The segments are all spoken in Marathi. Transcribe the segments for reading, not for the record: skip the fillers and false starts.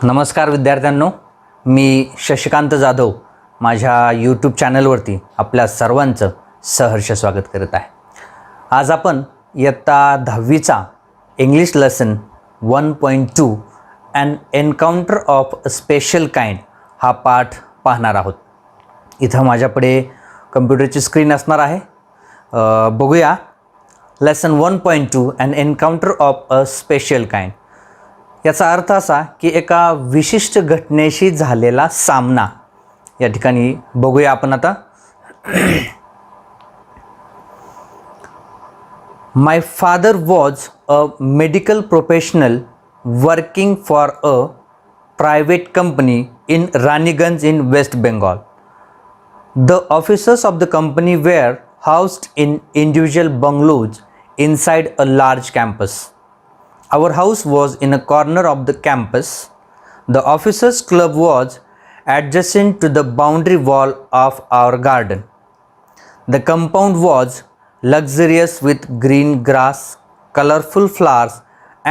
नमस्कार विद्यार्थ्यांनो, मी शशिकांत जाधव माझ्या यूट्यूब चॅनलवरती आपल्या सर्वांचं सहर्ष स्वागत करत आहे. आज आपण इयत्ता 10वीचा English lesson 1.2 and encounter of a special kind हा पाठ पाहणार आहोत. इथं माझ्यापुढे कम्प्युटरची स्क्रीन असणार आहे. बघूया lesson 1.2 and encounter of a special kind. याचा अर्थ असा की एका विशिष्ट घटनेशी झालेला सामना. या ठिकाणी बघूया आपण आता. My father was a medical professional working for a private company in Raniganj in West Bengal. The officers of the company were housed in individual bungalows inside a large campus. Our house was in a corner of the campus. The officers' club was adjacent to the boundary wall of our garden. The compound was luxurious with green grass, colorful flowers,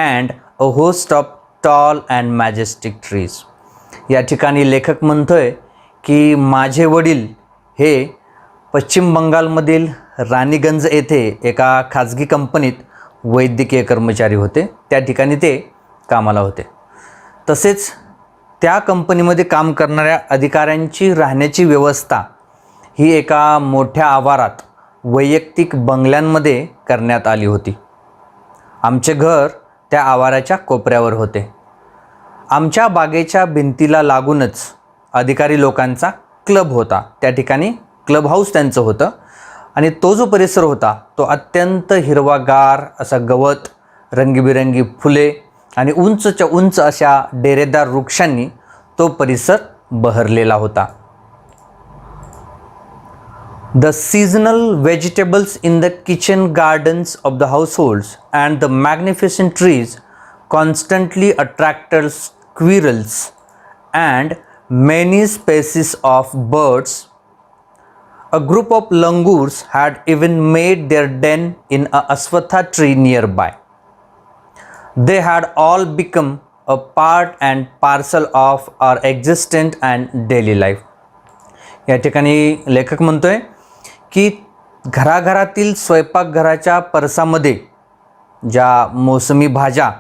and a host of tall and majestic trees. या ठिकाणी लेखक म्हणतोय की माझे वडील हे पश्चिम बंगालमधील रानीगंज येथे एका खाजगी कंपनीत वैद्यकीय कर्मचारी होते. त्या ठिकाणी ते कामाला होते. तसेच त्या कंपनीमध्ये काम करणाऱ्या अधिकाऱ्यांची राहण्याची व्यवस्था ही एका मोठ्या आवारात वैयक्तिक बंगल्यांमध्ये करण्यात आली होती. आमचे घर त्या आवाराच्या कोपऱ्यावर होते. आमच्या बागेच्या भिंतीला लागूनच अधिकारी लोकांचा क्लब होता. त्या ठिकाणी क्लब हाऊस त्यांचं होतं आणि तो जो परिसर होता तो अत्यंत हिरवागार असा गवत, रंगीबिरंगी फुले आणि उंचच्या उंच अशा डेरेदार वृक्षांनी तो परिसर बहरलेला होता. The seasonal vegetables in the kitchen gardens of the households and the magnificent trees constantly attracted squirrels and many species of birds. A group of langurs had even made their den in a aswatha tree nearby. They had all become a part and parcel of our existence and daily life. या ठिकाणी लेखक म्हणतोय की घराघरातील स्वयंपाकघराच्या परसामध्ये ज्या मोसमी भाज्या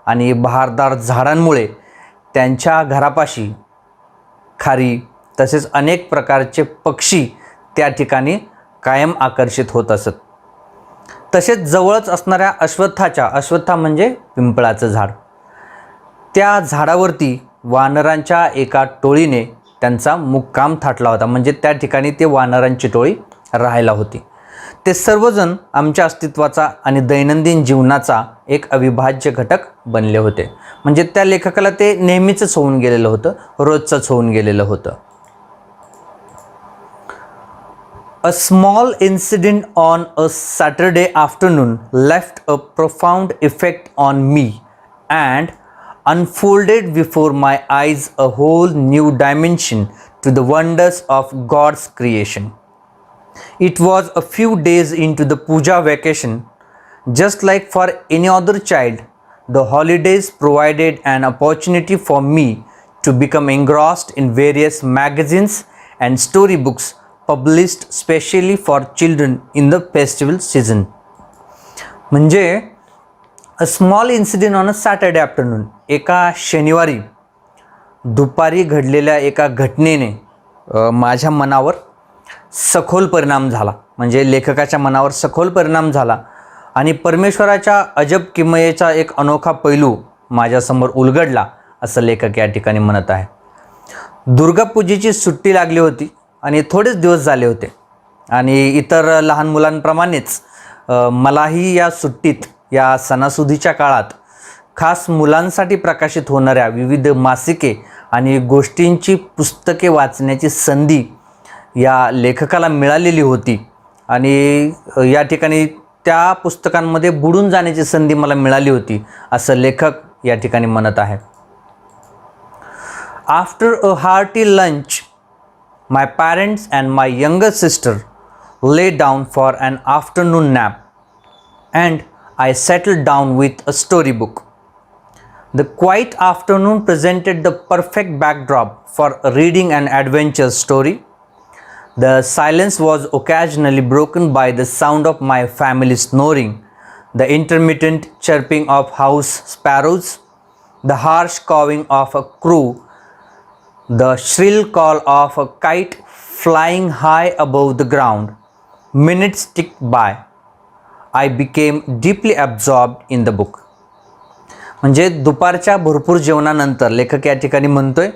आणि बहारदार झाडांमुळे त्यांच्या घरापाशी खारी तसेच अनेक प्रकारचे पक्षी त्या ठिकाणी कायम आकर्षित होत असत. तसेच जवळच असणाऱ्या अश्वत्था म्हणजे पिंपळाचं झाड, त्या झाडावरती वानरांच्या एका टोळीने त्यांचा मुक्काम थाटला होता. म्हणजे त्या ठिकाणी ते वानरांची टोळी राहायला होती. ते सर्वजण आमच्या अस्तित्वाचा आणि दैनंदिन जीवनाचा एक अविभाज्य घटक बनले होते. म्हणजे त्या लेखकाला ते नेहमीचंच होऊन गेलेलं होतं, रोजचंच होऊन गेलेलं होतं. A small incident on a Saturday afternoon left a profound effect on me and unfolded before my eyes a whole new dimension to the wonders of God's creation. It was a few days into the puja vacation. Just like for any other child, the holidays provided an opportunity for me to become engrossed in various magazines and storybooks published specially for children in the festival season. म्हणजे a small incident on a Saturday afternoon, एका शनिवारी दुपारी घडलेल्या एका घटनेने माझ्या मनावर सखोल परिणाम झाला. म्हणजे लेखकाच्या मनावर सखोल परिणाम झाला आणि परमेश्वराच्या अजब किमयेचा एक अनोखा पैलू माझ्यासमोर उलगडला असं लेखक या ठिकाणी म्हणत आहे. दुर्गापूजेची सुट्टी लागली होती आणि थोडेच दिवस झाले होते आणि इतर लहान मुलांप्रमाणेच मलाही या सुट्टीत, या सणासुदीच्या काळात खास मुलांसाठी प्रकाशित होणाऱ्या विविध मासिके आणि गोष्टींची पुस्तके वाचण्याची संधी या लेखकाला मिळालेली होती आणि या ठिकाणी त्या पुस्तकांमध्ये बुडून जाण्याची संधी मला मिळाली होती असं लेखक या ठिकाणी म्हणत आहे. After a hearty lunch my parents and my younger sister lay down for an afternoon nap and I settled down with a storybook. The quiet afternoon presented the perfect backdrop for reading an adventure story. The silence was occasionally broken by the sound of my family snoring, the intermittent chirping of house sparrows, the harsh cawing of a crow, the shrill call of a kite flying high above the ground. Minutes ticked by. I became deeply absorbed in the book. म्हणजे दुपारच्या भरपूर जेवणानंतर लेखक या ठिकाणी म्हणतोय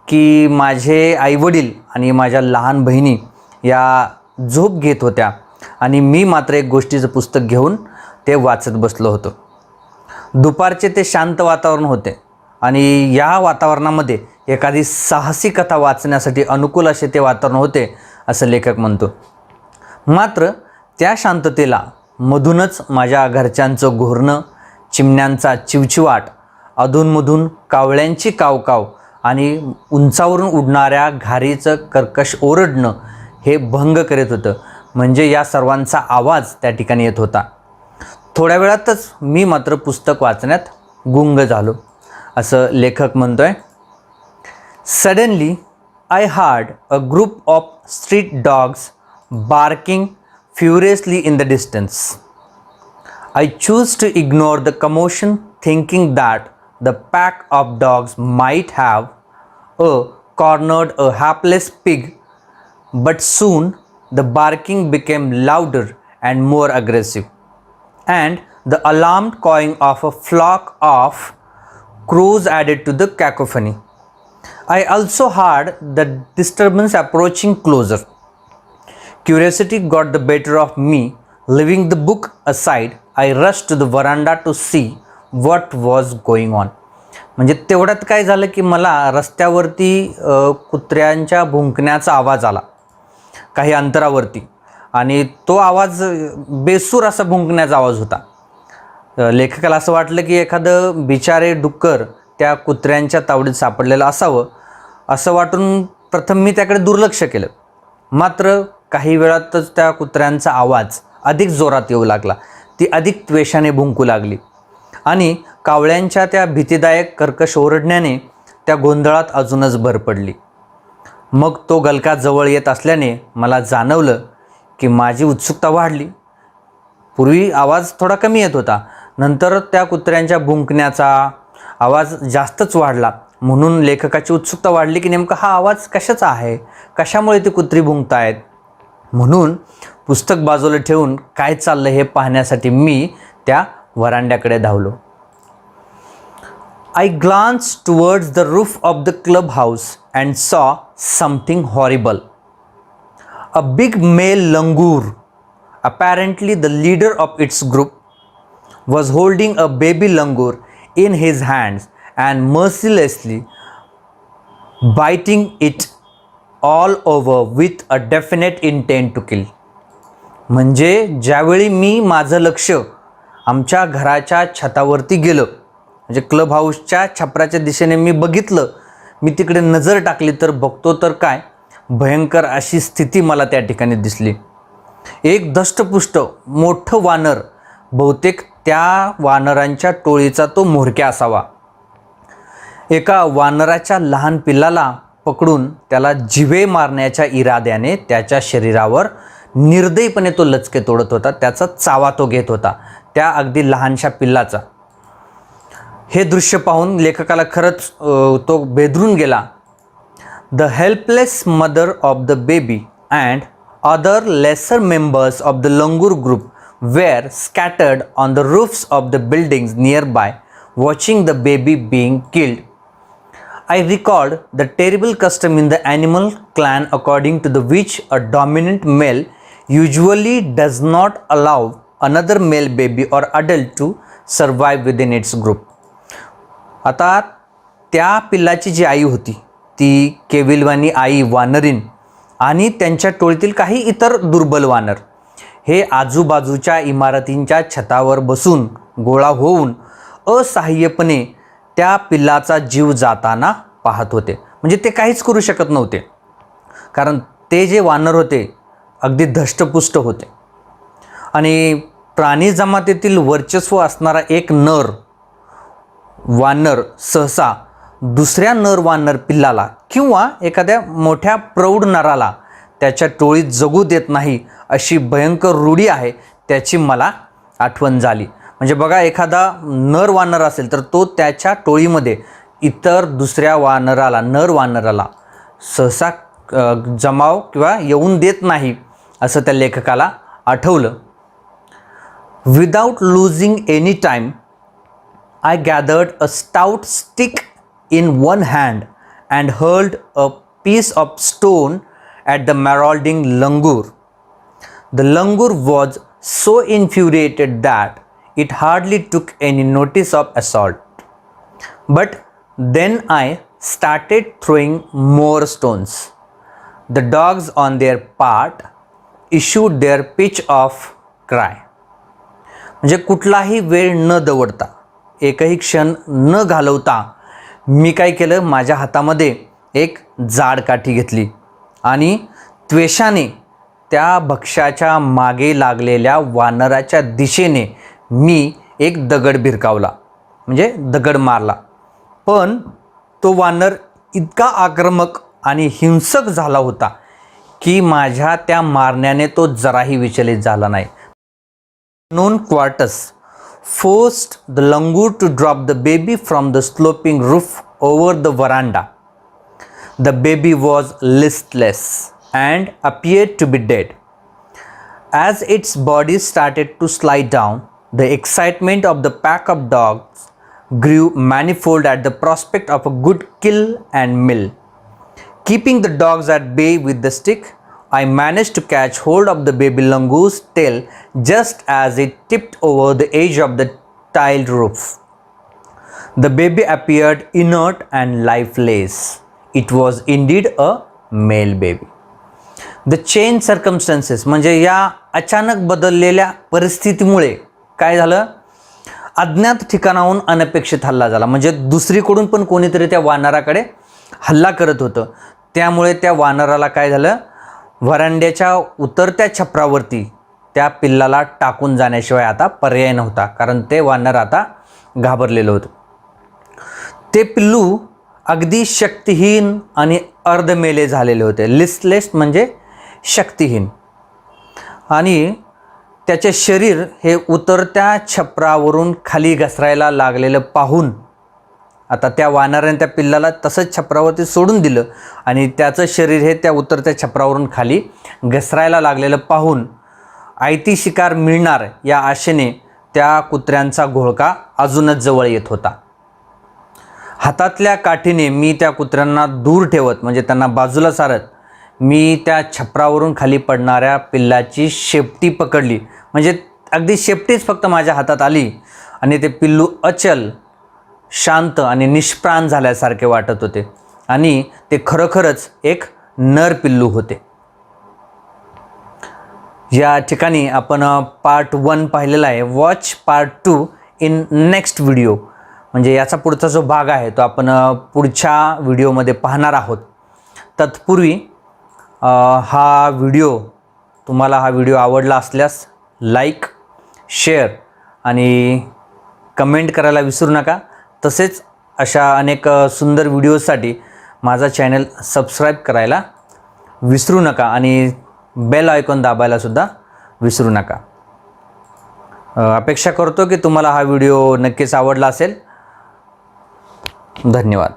की माझे आईवडील आणि माझ्या लहान बहिणी या झोप घेत होत्या आणि मी मात्र एक गोष्टीचं पुस्तक घेऊन ते वाचत बसलो होतो. दुपारचे ते शांत वातावरण होते आणि या वातावरणामध्ये एखादी साहसी कथा वाचण्यासाठी अनुकूल असे ते वातावरण होते असं लेखक म्हणतो. मात्र त्या शांततेला मधूनच माझ्या घरच्यांचं घोरणं, चिमण्यांचा चिवचिवाट, अधूनमधून कावळ्यांची कावकाव आणि उंचावरून उडणाऱ्या घारीचं कर्कश ओरडणं हे भंग करीत होतं. म्हणजे या सर्वांचा आवाज त्या ठिकाणी येत होता. थोड्या वेळातच मी मात्र पुस्तक वाचण्यात गुंग झालो असं लेखक म्हणतोय. Suddenly I heard a group of street dogs barking furiously in the distance. I choose to ignore the commotion, thinking that the pack of dogs might have cornered a hapless pig, but soon the barking became louder and more aggressive, and the alarmed cawing of a flock of crows added to the cacophony. I also heard the disturbance approaching closer. Curiosity got the better of me. Leaving the book aside, I rushed to the veranda to see what was going on. म्हणजे तेवढ्यात काय झालं की मला रस्त्यावरती कुत्र्यांच्या भुंकण्याचा आवाज आला काही अंतरावरती आणि तो आवाज बेसूर असा भुंकण्याचा आवाज होता. लेखकाला असं वाटलं की एखादं बिचारे डुक्कर त्या कुत्र्यांच्या तावडीत सापडलेलं असावं असं वाटून प्रथम मी त्याकडे दुर्लक्ष केलं. मात्र काही वेळातच त्या कुत्र्यांचा आवाज अधिक जोरात येऊ लागला. ती अधिक त्वेषाने भुंकू लागली आणि कावळ्यांच्या त्या भीतीदायक कर्कश ओरडण्याने त्या गोंधळात अजूनच भर पडली. मग तो गलका जवळ येत असल्याने मला जाणवलं की माझी उत्सुकता वाढली. पूर्वी आवाज थोडा कमी येत होता, नंतर त्या कुत्र्यांच्या भुंकण्याचा आवाज जास्तच वाढला. म्हणून लेखकाची उत्सुकता वाढली की नेमका हा आवाज कशाचा आहे, कशामुळे ती कुत्री भुंकतायत. म्हणून पुस्तक बाजूला ठेवून काय चाललं हे पाहण्यासाठी मी त्या वरांड्याकडे धावलो. I glanced towards the roof of the clubhouse and saw something horrible. A big male langur, apparently the leader of its group, was holding a baby langur in his hands and mercilessly biting it all over with a definite intent to kill. म्हणजे ज्यावेळी मी माझं लक्ष आमच्या घराच्या छतावरती गेलं, म्हणजे क्लब हाऊसच्या छपराच्या दिशेने मी बघितलं, मी तिकडे नजर टाकली तर बघतो तर काय भयंकर अशी स्थिती मला त्या ठिकाणी दिसली. एक धष्टपुष्ट मोठं वानर, बहुतेक त्या वानरांच्या टोळीचा तो म्होरक्या असावा, एका वानराच्या लहान पिल्लाला पकडून त्याला जिवे मारण्याच्या इराद्याने त्याच्या शरीरावर निर्दयीपणे तो लचके तोडत होता. त्याचा चावा तो घेत होता, त्या अगदी लहानशा पिल्लाचा. हे दृश्य पाहून लेखकाला खरंच तो बेदरून गेला. The helpless mother of the baby and other lesser members of the langur group were scattered on the roofs of the buildings nearby watching the baby being killed. I recalled the terrible custom in the animal clan according to the which a dominant male usually does not allow another male baby or adult to survive within its group. आता त्या पिल्लाची जी आई होती ती केविलवाणी आई वानरीन आणि त्यांच्या टोळीतील काही इतर दुर्बल वानर हे आजूबाजूच्या इमारतींच्या छतावर बसून गोळा होऊन असहाय्यपणे त्या पिल्लाचा जीव जाताना पाहत होते. म्हणजे ते काहीच करू शकत नव्हते, कारण ते जे वानर होते अगदी धष्टपुष्ट होते आणि प्राणी जमातीतील वर्चस्व असणारा एक नर वानर सहसा दुसऱ्या नर वानर पिल्लाला किंवा एखाद्या मोठ्या प्रौढ नराला त्याच्या टोळीत जगू देत नाही अशी भयंकर रूढी आहे, त्याची मला आठवण झाली. म्हणजे बघा, एखादा नर वानर असेल तर तो त्याच्या टोळीमध्ये इतर दुसऱ्या वानराला, नर वानराला सहसा जमाव किंवा येऊन देत नाही असं त्या लेखकाला आठवलं. Without losing any time I gathered a stout stick in one hand and hurled a piece of stone at the marauding langur. The langur was so infuriated that it hardly took any notice of assault. But then I started throwing more stones. The dogs on their part issued their pitch of cry. म्हणजे कुठलाही वेळ न दवडता, एकही क्षण न घालवता मी काय केलं, माझ्या हातामध्ये एक जाड काठी घेतली आणि त्वेषाने त्या भक्ष्याच्या मागे लागलेल्या वानराच्या दिशेने मी एक दगड भिरकावला, म्हणजे दगड मारला. पण तो वानर इतका आक्रमक आणि हिंसक झाला होता की माझ्या त्या मारण्याने तो जराही विचलित झाला नाही. Known quartus forced the langur to drop the baby from the sloping roof over the veranda. The baby was listless and appeared to be dead. As its body started to slide down, the excitement of the pack of dogs grew manifold at the prospect of a good kill and meal. Keeping the dogs at bay with the stick, I managed to catch hold of the baby langur's tail just as it tipped over the edge of the tiled roof. The baby appeared inert and lifeless. It was indeed a male baby. The changed circumstances, म्हणजे या अचानक बदललेल्या परिस्थितीमुळे काय झालं, अज्ञात ठिकाणाहून अनपेक्षित हल्ला झाला. म्हणजे दुसरीकडून पण कोणीतरी त्या वानराकडे हल्ला करत होतं. त्यामुळे त्या वानराला काय झालं, व्हरांड्याच्या उतरत्या छपरावरती त्या पिल्लाला टाकून जाण्याशिवाय आता पर्याय नव्हता, कारण ते वानर आता घाबरलेलं होतं. ते पिल्लू अगदी शक्तिहीन आणि अर्धमेले झालेले होते. लिस्टलेस म्हणजे शक्तिहीन, आणि त्याचे शरीर हे उतरत्या छपरावरून खाली घसरायला लागलेलं पाहून आता त्या वानराने त्या पिल्लाला तसंच छपरावरती सोडून दिलं आणि त्याचं शरीर हे त्या उतरत्या छपरावरून खाली घसरायला लागलेलं पाहून आयती शिकार मिळणार या आशेने त्या कुत्र्यांचा घोळका अजूनच जवळ येत होता. हातातल्या काठीने मी त्या कुत्र्यांना दूर ठेवत, म्हणजे त्यांना बाजूला सारत, मी त्या छपरावरून खाली पडणाऱ्या पिल्लाची शेपटी पकडली. म्हणजे अगदी शेपटीच फक्त माझ्या हातात आली आणि ते पिल्लू अचल, शांत आणि निष्प्राण झाल्यासारखे वाटत होते आणि ते खरोखरच एक नर पिल्लू होते. या ठिकाणी आपण पार्ट 1 पाहिलेला आहे. Watch part 2 in next video. म्हणजे याचा पुढचा जो भाग आहे तो आपण पुढच्या व्हिडिओमध्ये पाहणार आहोत. तत्पूर्वी तुम्हाला हा व्हिडिओ आवडला असल्यास लाईक, शेअर आणि कमेंट करायला विसरू नका. तसेच अशा अनेक सुंदर व्हिडिओसाठी माझा चॅनल सबस्क्राईब करायला विसरू नका आणि बेल आयकॉन दाबायलासुद्धा विसरू नका. अपेक्षा करतो की तुम्हाला हा व्हिडिओ नक्कीच आवडला असेल. धन्यवाद.